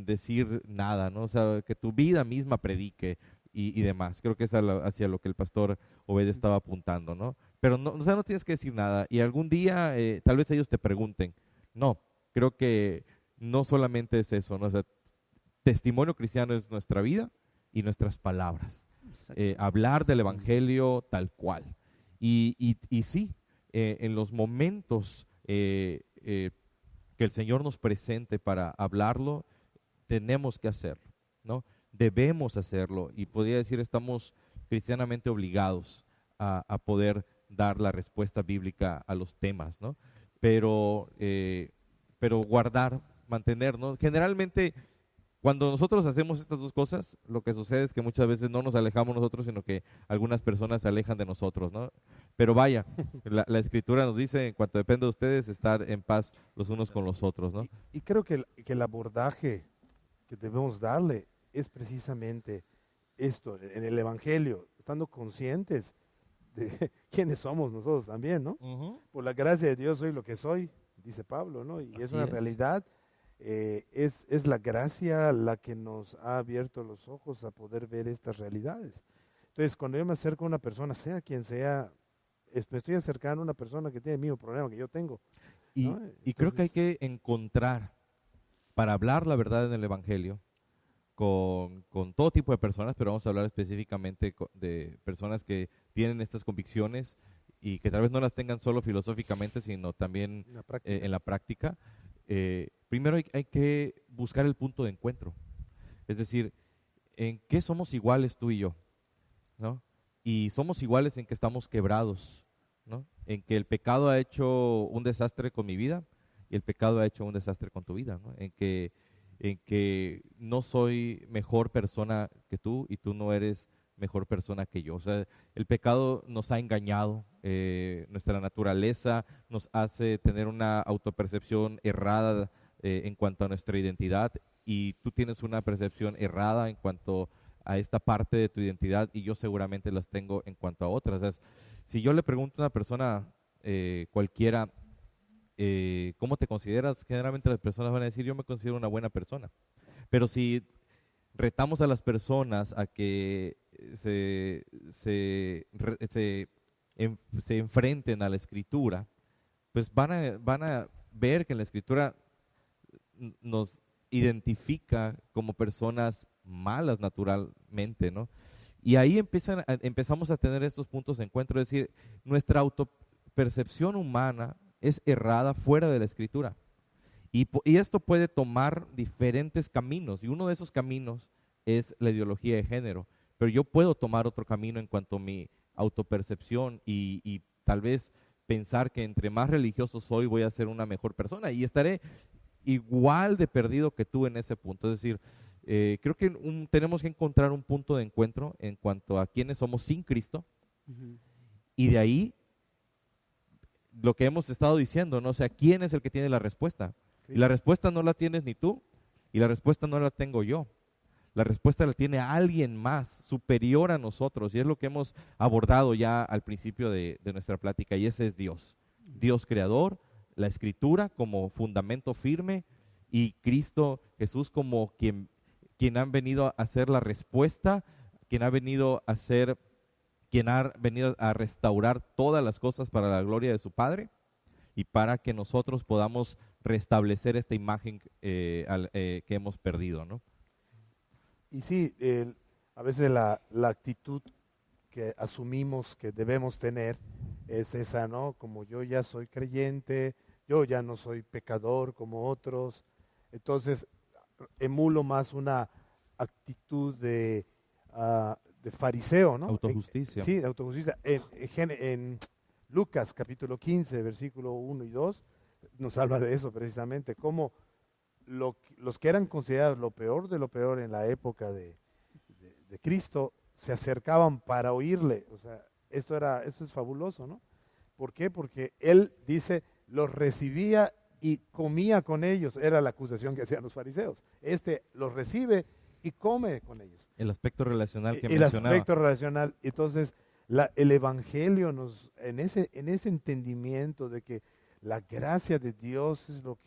[SPEAKER 4] decir nada, ¿no? O sea, que tu vida misma predique y demás. Creo que es hacia lo que el pastor Obed estaba apuntando, ¿no? Pero no, o sea, no tienes que decir nada. Y algún día tal vez ellos te pregunten. No, creo que no solamente es eso, ¿no? O sea, testimonio cristiano es nuestra vida y nuestras palabras. Hablar del Evangelio tal cual. Y sí, en los momentos que el Señor nos presente para hablarlo, tenemos que hacerlo, ¿no? Debemos hacerlo, y podría decir estamos cristianamente obligados a poder dar la respuesta bíblica a los temas, ¿no? Pero guardar, mantener, ¿no? Generalmente, cuando nosotros hacemos estas dos cosas, lo que sucede es que muchas veces no nos alejamos nosotros, sino que algunas personas se alejan de nosotros, ¿no? Pero vaya, la Escritura nos dice, en cuanto depende de ustedes, estar en paz los unos con los otros, ¿no?
[SPEAKER 5] Y creo que el abordaje que debemos darle es precisamente esto, en el Evangelio, estando conscientes de quiénes somos nosotros también, ¿no? Por la gracia de Dios soy lo que soy, dice Pablo, ¿no? Y es una realidad. Es la gracia la que nos ha abierto los ojos a poder ver estas realidades. Entonces, cuando yo me acerco a una persona, sea quien sea, me estoy acercando a una persona que tiene el mismo problema que yo tengo, ¿no?
[SPEAKER 4] Y creo que hay que encontrar, para hablar la verdad en el Evangelio, con todo tipo de personas, pero vamos a hablar específicamente de personas que tienen estas convicciones y que tal vez no las tengan solo filosóficamente, sino también en la práctica. Primero hay que buscar el punto de encuentro, es decir, ¿en qué somos iguales tú y yo? ¿No? Y somos iguales en que estamos quebrados, ¿no? En que el pecado ha hecho un desastre con mi vida y el pecado ha hecho un desastre con tu vida, ¿no? En que no soy mejor persona que tú y tú no eres mejor persona que yo. O sea, el pecado nos ha engañado, nuestra naturaleza nos hace tener una autopercepción errada en cuanto a nuestra identidad, y tú tienes una percepción errada en cuanto a esta parte de tu identidad y yo seguramente las tengo en cuanto a otras. O sea, si yo le pregunto a una persona cualquiera, ¿cómo te consideras? Generalmente las personas van a decir, yo me considero una buena persona. Pero si retamos a las personas a que se enfrenten a la Escritura, pues van a ver que en la Escritura nos identifica como personas malas naturalmente, ¿no? Y ahí empezamos a tener estos puntos de encuentro, es decir, nuestra autopercepción humana es errada fuera de la Escritura. Y esto puede tomar diferentes caminos, y uno de esos caminos es la ideología de género, pero yo puedo tomar otro camino en cuanto a mi autopercepción y tal vez pensar que entre más religioso soy voy a ser una mejor persona y estaré igual de perdido que tú en ese punto. Es decir, creo que tenemos que encontrar un punto de encuentro en cuanto a quiénes somos sin Cristo, y de ahí lo que hemos estado diciendo, ¿no? O sea, ¿quién es el que tiene la respuesta? Y la respuesta no la tienes ni tú, y la respuesta no la tengo yo. La respuesta la tiene alguien más, superior a nosotros, y es lo que hemos abordado ya al principio de nuestra plática, y ese es Dios. Dios creador, la Escritura como fundamento firme, y Cristo Jesús como quien ha venido a ser la respuesta, quien ha venido a restaurar todas las cosas para la gloria de su Padre, y para que nosotros podamos restablecer esta imagen que hemos perdido, ¿no?
[SPEAKER 5] Y sí, a veces la actitud que asumimos que debemos tener es esa, ¿no? Como yo ya soy creyente, yo ya no soy pecador como otros, entonces emulo más una actitud de fariseo, ¿no?
[SPEAKER 4] Autojusticia.
[SPEAKER 5] Sí, autojusticia. En Lucas capítulo 15, versículo 1 y 2, nos habla de eso precisamente, cómo los que eran considerados lo peor de lo peor en la época de Cristo se acercaban para oírle. O sea, esto es fabuloso, ¿no? ¿Por qué? Porque él dice, los recibía y comía con ellos. Era la acusación que hacían los fariseos. Los recibe y come con ellos.
[SPEAKER 4] El aspecto relacional que
[SPEAKER 5] el
[SPEAKER 4] mencionaba.
[SPEAKER 5] aspecto relacional. Entonces, el Evangelio en ese entendimiento de que la gracia de Dios es lo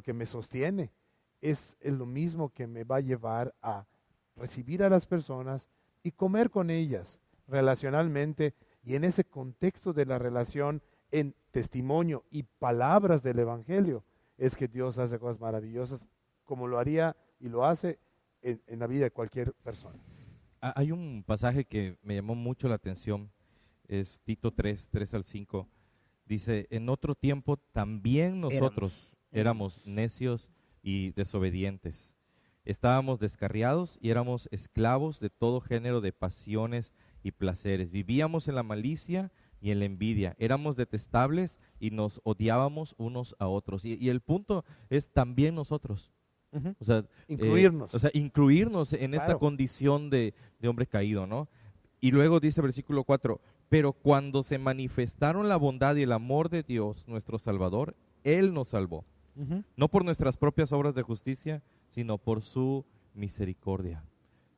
[SPEAKER 5] que me sostiene, es lo mismo que me va a llevar a recibir a las personas y comer con ellas relacionalmente, y en ese contexto de la relación, en testimonio y palabras del Evangelio, es que Dios hace cosas maravillosas, como lo haría y lo hace en la vida de cualquier persona.
[SPEAKER 4] Hay un pasaje que me llamó mucho la atención, es Tito 3:3-5. Dice, en otro tiempo también nosotros éramos necios y desobedientes. Estábamos descarriados y éramos esclavos de todo género de pasiones y placeres. Vivíamos en la malicia y en la envidia. Éramos detestables y nos odiábamos unos a otros. Y el punto es también nosotros. O sea, incluirnos en esta condición de hombre caído, ¿no? Y luego dice versículo 4, pero cuando se manifestaron la bondad y el amor de Dios, nuestro Salvador, Él nos salvó. No por nuestras propias obras de justicia, sino por su misericordia,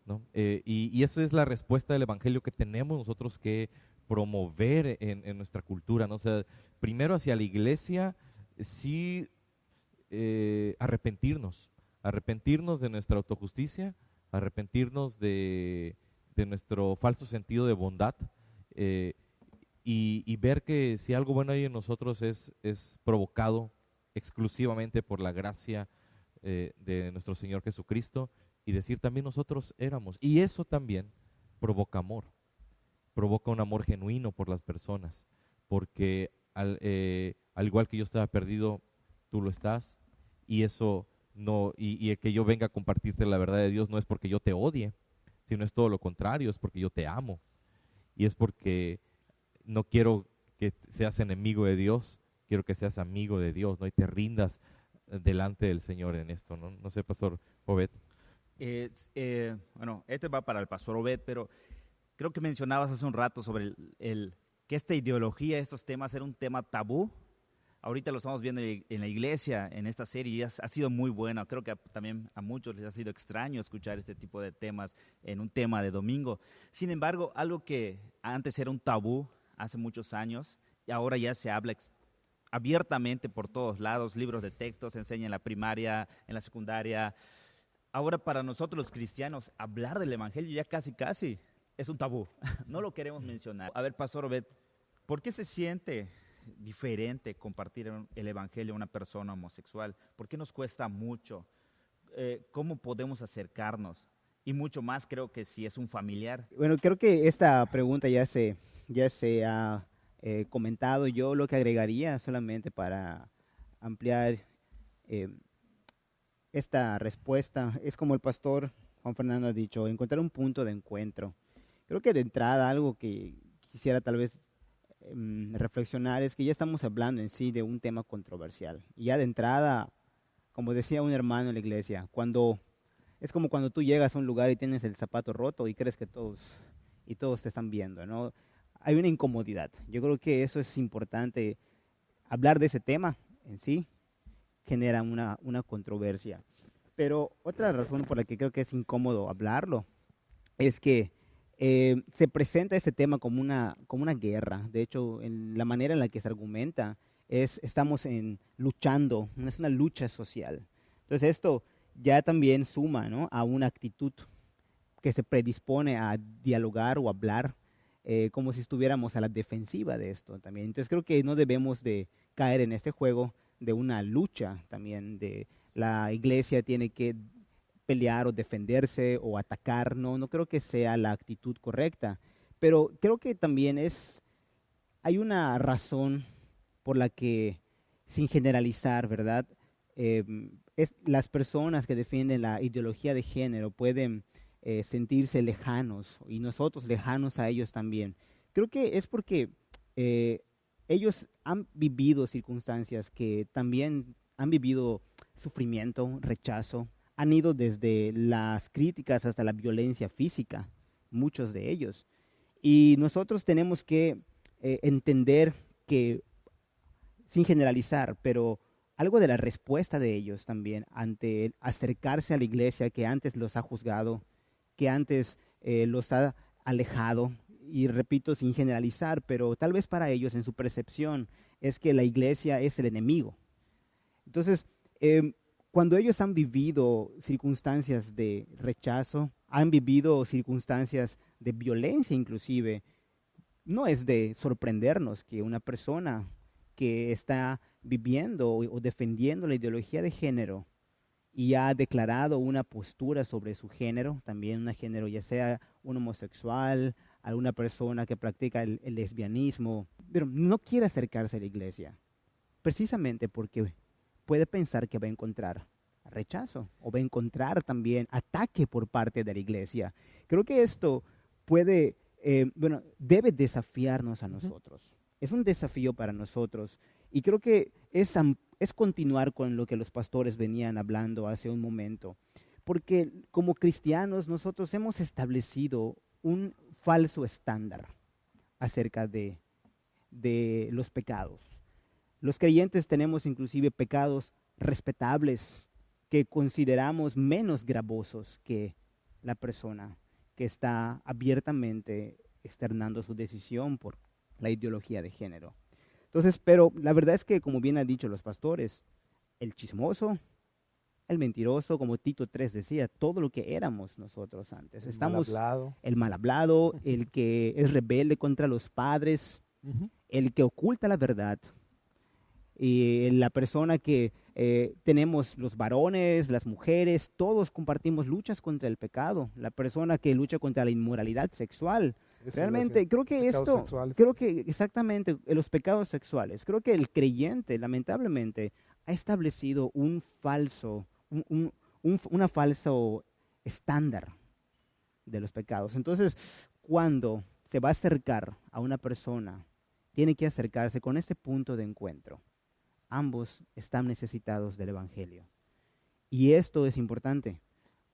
[SPEAKER 4] ¿no? Y esa es la respuesta del Evangelio que tenemos nosotros que promover en nuestra cultura, ¿no? O sea, primero hacia la iglesia, sí, arrepentirnos de nuestra autojusticia, arrepentirnos de nuestro falso sentido de bondad, y ver que si algo bueno hay en nosotros es provocado exclusivamente por la gracia de nuestro Señor Jesucristo, y decir también nosotros éramos, y eso también provoca amor, provoca un amor genuino por las personas, porque al igual que yo estaba perdido, tú lo estás, y eso no, y el que yo venga a compartirte la verdad de Dios no es porque yo te odie, sino es todo lo contrario, es porque yo te amo, y es porque no quiero que seas enemigo de Dios, quiero que seas amigo de Dios, ¿no? Y te rindas delante del Señor en esto, ¿no? No sé, Pastor Obed.
[SPEAKER 2] Bueno, este va para el Pastor Obed, pero creo que mencionabas hace un rato sobre que esta ideología, estos temas, era un tema tabú. Ahorita lo estamos viendo en la iglesia, en esta serie, y ha sido muy bueno. Creo que también a muchos les ha sido extraño escuchar este tipo de temas en un tema de domingo. Sin embargo, algo que antes era un tabú hace muchos años, y ahora ya se habla abiertamente por todos lados, libros de texto se enseñan en la primaria, en la secundaria. Ahora para nosotros los cristianos, hablar del evangelio ya casi es un tabú. No lo queremos mencionar. A ver, Pastor Obed, ¿por qué se siente diferente compartir el evangelio a una persona homosexual? ¿Por qué nos cuesta mucho? ¿Cómo podemos acercarnos? Y mucho más creo que si es un familiar.
[SPEAKER 3] Bueno, creo que esta pregunta ya se ha comentado. Yo lo que agregaría solamente para ampliar esta respuesta es, como el pastor Juan Fernando ha dicho, encontrar un punto de encuentro. Creo que de entrada algo que quisiera tal vez reflexionar es que ya estamos hablando en sí de un tema controversial. Y ya de entrada, como decía un hermano en la iglesia, es como cuando tú llegas a un lugar y tienes el zapato roto y crees que todos te están viendo, ¿no? Hay una incomodidad. Yo creo que eso es importante. Hablar de ese tema en sí genera una controversia. Pero otra razón por la que creo que es incómodo hablarlo es que se presenta ese tema como una guerra. De hecho, en la manera en la que se argumenta estamos luchando, es una lucha social. Entonces esto ya también suma, ¿no?, a una actitud que se predispone a dialogar o hablar como si estuviéramos a la defensiva de esto también. Entonces creo que no debemos de caer en este juego de una lucha también, de la iglesia tiene que pelear o defenderse o atacar. No creo que sea la actitud correcta, pero creo que también hay una razón por la que, sin generalizar, ¿verdad?, las personas que defienden la ideología de género pueden sentirse lejanos, y nosotros lejanos a ellos también. Creo que es porque ellos han vivido circunstancias que también han vivido sufrimiento, rechazo, han ido desde las críticas hasta la violencia física, muchos de ellos. Y nosotros tenemos que entender que, sin generalizar, pero algo de la respuesta de ellos también ante el acercarse a la iglesia que antes los ha juzgado, que antes los ha alejado, y repito, sin generalizar, pero tal vez para ellos en su percepción es que la iglesia es el enemigo. Entonces, cuando ellos han vivido circunstancias de rechazo, han vivido circunstancias de violencia inclusive, no es de sorprendernos que una persona que está viviendo o defendiendo la ideología de género y ha declarado una postura sobre su género, también un género, ya sea un homosexual, alguna persona que practica el lesbianismo, pero no quiere acercarse a la iglesia, precisamente porque puede pensar que va a encontrar rechazo o va a encontrar también ataque por parte de la iglesia. Creo que esto puede, debe desafiarnos a nosotros. Es un desafío para nosotros y creo que es continuar con lo que los pastores venían hablando hace un momento, porque como cristianos nosotros hemos establecido un falso estándar acerca de los pecados. Los creyentes tenemos inclusive pecados respetables que consideramos menos gravosos que la persona que está abiertamente externando su decisión por la ideología de género. Entonces, pero la verdad es que, como bien han dicho los pastores, el chismoso, el mentiroso, como Tito 3 decía, todo lo que éramos nosotros antes. El mal hablado, el que es rebelde contra los padres, el que oculta la verdad, y la persona que tenemos los varones, las mujeres, todos compartimos luchas contra el pecado. La persona que lucha contra la inmoralidad sexual. Realmente, creo que exactamente, los pecados sexuales. Creo que el creyente, lamentablemente, ha establecido un falso estándar de los pecados. Entonces, cuando se va a acercar a una persona, tiene que acercarse con este punto de encuentro. Ambos están necesitados del Evangelio. Y esto es importante,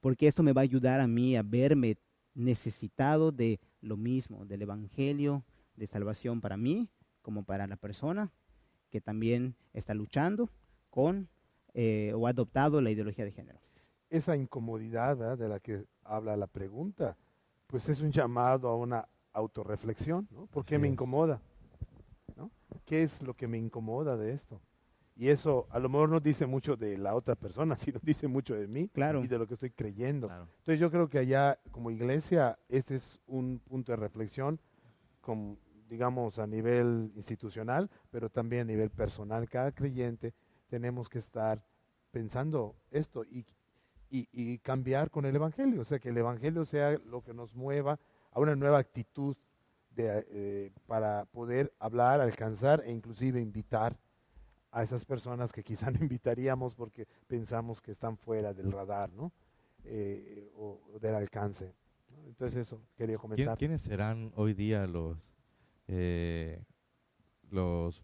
[SPEAKER 3] porque esto me va a ayudar a mí a verme necesitado de lo mismo, del Evangelio de salvación para mí, como para la persona que también está luchando con o ha adoptado la ideología de género.
[SPEAKER 5] Esa incomodidad, ¿verdad?, de la que habla la pregunta, pues es un llamado a una autorreflexión, ¿no? ¿Por qué me incomoda? ¿No? ¿Qué es lo que me incomoda de esto? Y eso a lo mejor no dice mucho de la otra persona, sino dice mucho de mí y de lo que estoy creyendo. Claro. Entonces yo creo que allá como iglesia este es un punto de reflexión, digamos a nivel institucional, pero también a nivel personal. Cada creyente tenemos que estar pensando esto y cambiar con el Evangelio. O sea, que el Evangelio sea lo que nos mueva a una nueva actitud para poder hablar, alcanzar e inclusive invitar a esas personas que quizá no invitaríamos porque pensamos que están fuera del radar, ¿no? O del alcance, ¿no? Entonces eso quería comentar.
[SPEAKER 4] ¿Quiénes serán hoy día los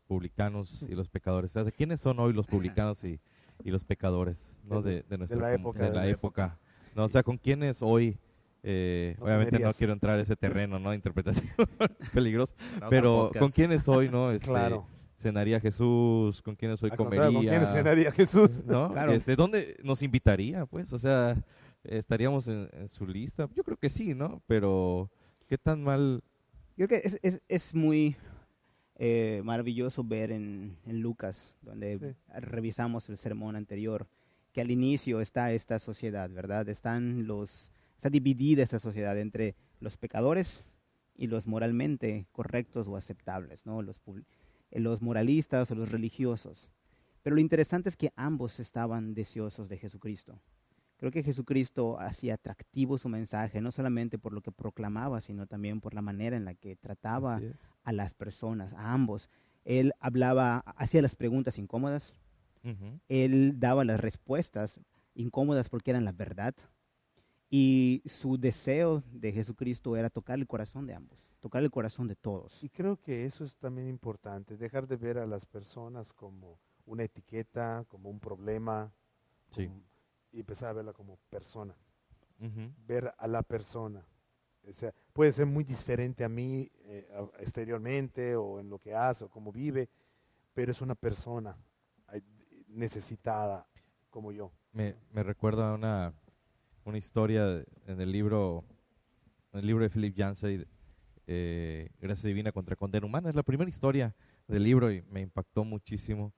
[SPEAKER 4] publicanos y los pecadores? O sea, ¿quiénes son hoy los publicanos y los pecadores, ¿no? de nuestra época? No, o sea, ¿con quiénes hoy? Obviamente no quiero entrar a ese terreno, ¿no? Interpretación peligrosa, pero ¿con quiénes hoy, no?
[SPEAKER 5] Claro.
[SPEAKER 4] ¿Cenaría Jesús? ¿Con quiénes hoy comería?
[SPEAKER 5] ¿Con quiénes cenaría Jesús?
[SPEAKER 4] ¿No?
[SPEAKER 3] Claro.
[SPEAKER 4] ¿Dónde nos invitaría? Pues, o sea, ¿estaríamos en su lista? Yo creo que sí, ¿no? Pero, ¿qué tan mal?
[SPEAKER 3] Yo creo que es muy maravilloso ver en Lucas, donde revisamos el sermón anterior, que al inicio está esta sociedad, ¿verdad? Está dividida esta sociedad entre los pecadores y los moralmente correctos o aceptables, ¿no? Los moralistas o los religiosos. Pero lo interesante es que ambos estaban deseosos de Jesucristo. Creo que Jesucristo hacía atractivo su mensaje, no solamente por lo que proclamaba, sino también por la manera en la que trataba a las personas, a ambos. Él hacía las preguntas incómodas, él daba las respuestas incómodas porque eran la verdad. Y su deseo de Jesucristo era tocar el corazón de ambos, tocar el corazón de todos.
[SPEAKER 5] Y creo que eso es también importante, dejar de ver a las personas como una etiqueta, como un problema, y empezar a verla como persona. Ver a la persona. O sea, puede ser muy diferente a mí exteriormente o en lo que hace o cómo vive, pero es una persona necesitada como yo.
[SPEAKER 4] Me recuerda una historia en el libro de Philip Yancey, Gracia Divina contra Condena Humana. Es la primera historia del libro y me impactó muchísimo,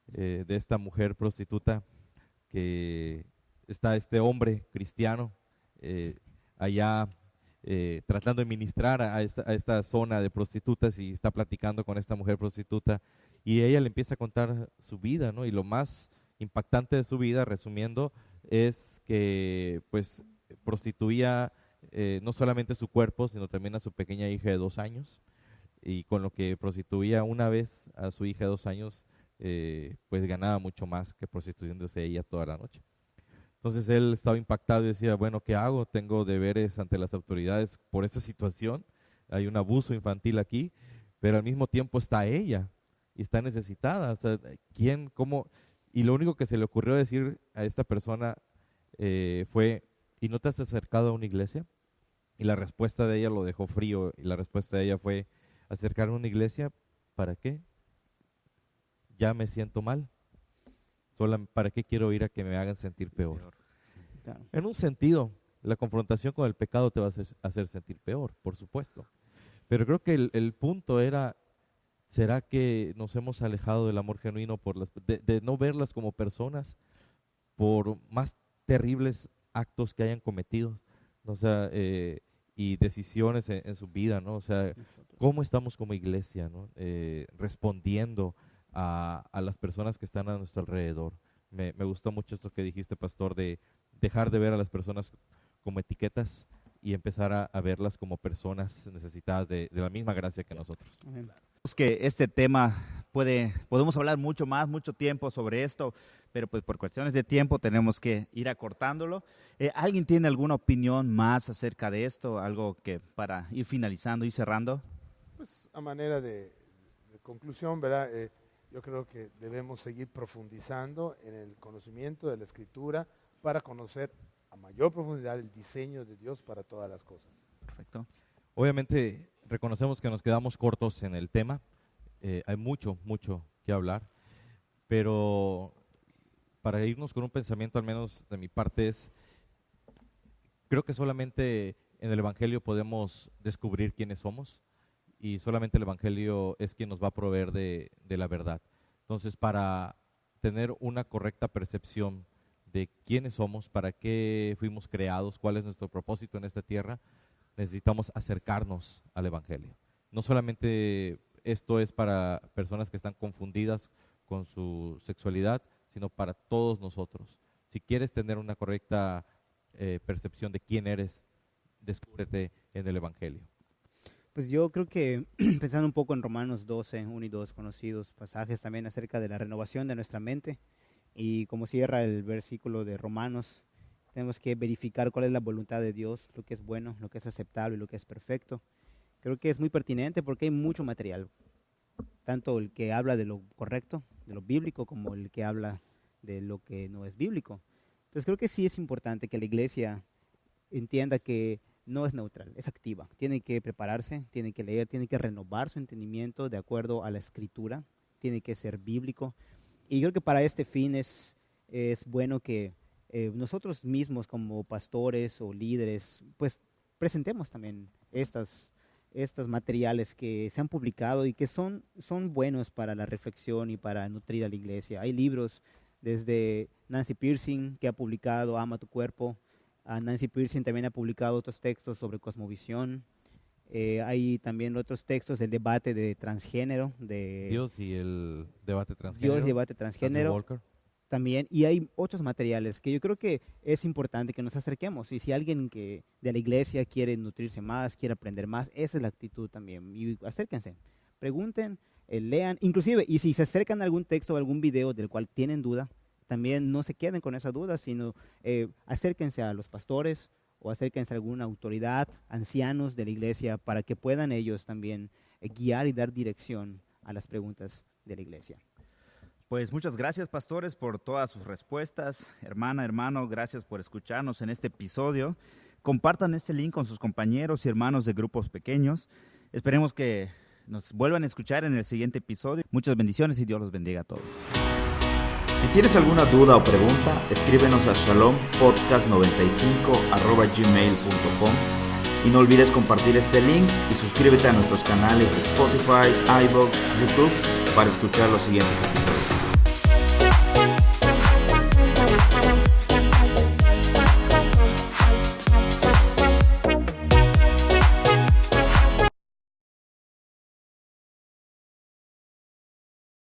[SPEAKER 4] de esta mujer prostituta que está este hombre cristiano allá tratando de ministrar a esta zona de prostitutas y está platicando con esta mujer prostituta y ella le empieza a contar su vida, ¿no? Y lo más impactante de su vida, resumiendo, es que pues prostituía no solamente su cuerpo, sino también a su pequeña hija de 2 años, y con lo que prostituía una vez a su hija de 2 años, pues ganaba mucho más que prostituyéndose ella toda la noche. Entonces él estaba impactado y decía, bueno, ¿qué hago? Tengo deberes ante las autoridades por esta situación, hay un abuso infantil aquí, pero al mismo tiempo está ella y está necesitada. O sea, ¿quién, cómo? Y lo único que se le ocurrió decir a esta persona fue, ¿y no te has acercado a una iglesia? Y la respuesta de ella lo dejó frío, y la respuesta de ella fue, ¿acercarme a una iglesia? ¿Para qué? Ya me siento mal. ¿Para qué quiero ir a que me hagan sentir peor?
[SPEAKER 3] Claro.
[SPEAKER 4] En un sentido, la confrontación con el pecado te va a hacer sentir peor, por supuesto. Pero creo que el punto era, ¿será que nos hemos alejado del amor genuino de no verlas como personas por más terribles actos que hayan cometido? O sea, y decisiones en su vida, ¿no? O sea, ¿cómo estamos como iglesia, ¿no? Respondiendo a las personas que están a nuestro alrededor? Me gustó mucho esto que dijiste, pastor, de dejar de ver a las personas como etiquetas y empezar a verlas como personas necesitadas de la misma gracia que nosotros.
[SPEAKER 3] Amén.
[SPEAKER 2] Es que este tema podemos hablar mucho tiempo sobre esto, pero pues por cuestiones de tiempo tenemos que ir acortándolo. ¿Alguien tiene alguna opinión más acerca de esto? Algo que para ir finalizando y cerrando.
[SPEAKER 5] Pues a manera de conclusión, ¿verdad? Yo creo que debemos seguir profundizando en el conocimiento de la Escritura para conocer a mayor profundidad el diseño de Dios para todas las cosas.
[SPEAKER 2] Perfecto.
[SPEAKER 4] Obviamente reconocemos que nos quedamos cortos en el tema, hay mucho que hablar, pero para irnos con un pensamiento, al menos de mi parte, creo que solamente en el Evangelio podemos descubrir quiénes somos, y solamente el Evangelio es quien nos va a proveer de la verdad. Entonces, para tener una correcta percepción de quiénes somos, para qué fuimos creados, cuál es nuestro propósito en esta tierra, necesitamos acercarnos al Evangelio. No solamente esto es para personas que están confundidas con su sexualidad, sino para todos nosotros. Si quieres tener una correcta percepción de quién eres, descúbrete en el Evangelio.
[SPEAKER 3] Pues yo creo que pensando un poco en Romanos 12, 1 y 2, conocidos pasajes también acerca de la renovación de nuestra mente, y como cierra el versículo de Romanos, tenemos que verificar cuál es la voluntad de Dios, lo que es bueno, lo que es aceptable, lo que es perfecto. Creo que es muy pertinente porque hay mucho material, tanto el que habla de lo correcto, de lo bíblico, como el que habla de lo que no es bíblico. Entonces creo que sí es importante que la iglesia entienda que no es neutral, es activa. Tiene que prepararse, tiene que leer, tiene que renovar su entendimiento de acuerdo a la Escritura, tiene que ser bíblico. Y creo que para este fin es bueno que nosotros mismos como pastores o líderes, pues presentemos también estos materiales que se han publicado y que son buenos para la reflexión y para nutrir a la iglesia. Hay libros desde Nancy Pearson, que ha publicado Ama tu cuerpo. Nancy Pearson también ha publicado otros textos sobre cosmovisión. Hay también otros textos del debate de transgénero.
[SPEAKER 4] Dios y el debate transgénero.
[SPEAKER 3] Dios y el debate transgénero. También, y hay otros materiales que yo creo que es importante que nos acerquemos. Y si alguien de la iglesia quiere nutrirse más, quiere aprender más, esa es la actitud también. Y acérquense, pregunten, lean, inclusive, y si se acercan a algún texto o algún video del cual tienen duda, también no se queden con esa duda, sino acérquense a los pastores o acérquense a alguna autoridad, ancianos de la iglesia, para que puedan ellos también guiar y dar dirección a las preguntas de la iglesia.
[SPEAKER 2] Pues muchas gracias, pastores, por todas sus respuestas. Hermana, hermano, gracias por escucharnos en este episodio. Compartan este link con sus compañeros y hermanos de grupos pequeños. Esperemos que nos vuelvan a escuchar en el siguiente episodio. Muchas bendiciones y Dios los bendiga a todos.
[SPEAKER 1] Si tienes alguna duda o pregunta, escríbenos a shalompodcast95@gmail.com y no olvides compartir este link y suscríbete a nuestros canales de Spotify, iVoox, YouTube para escuchar los siguientes episodios.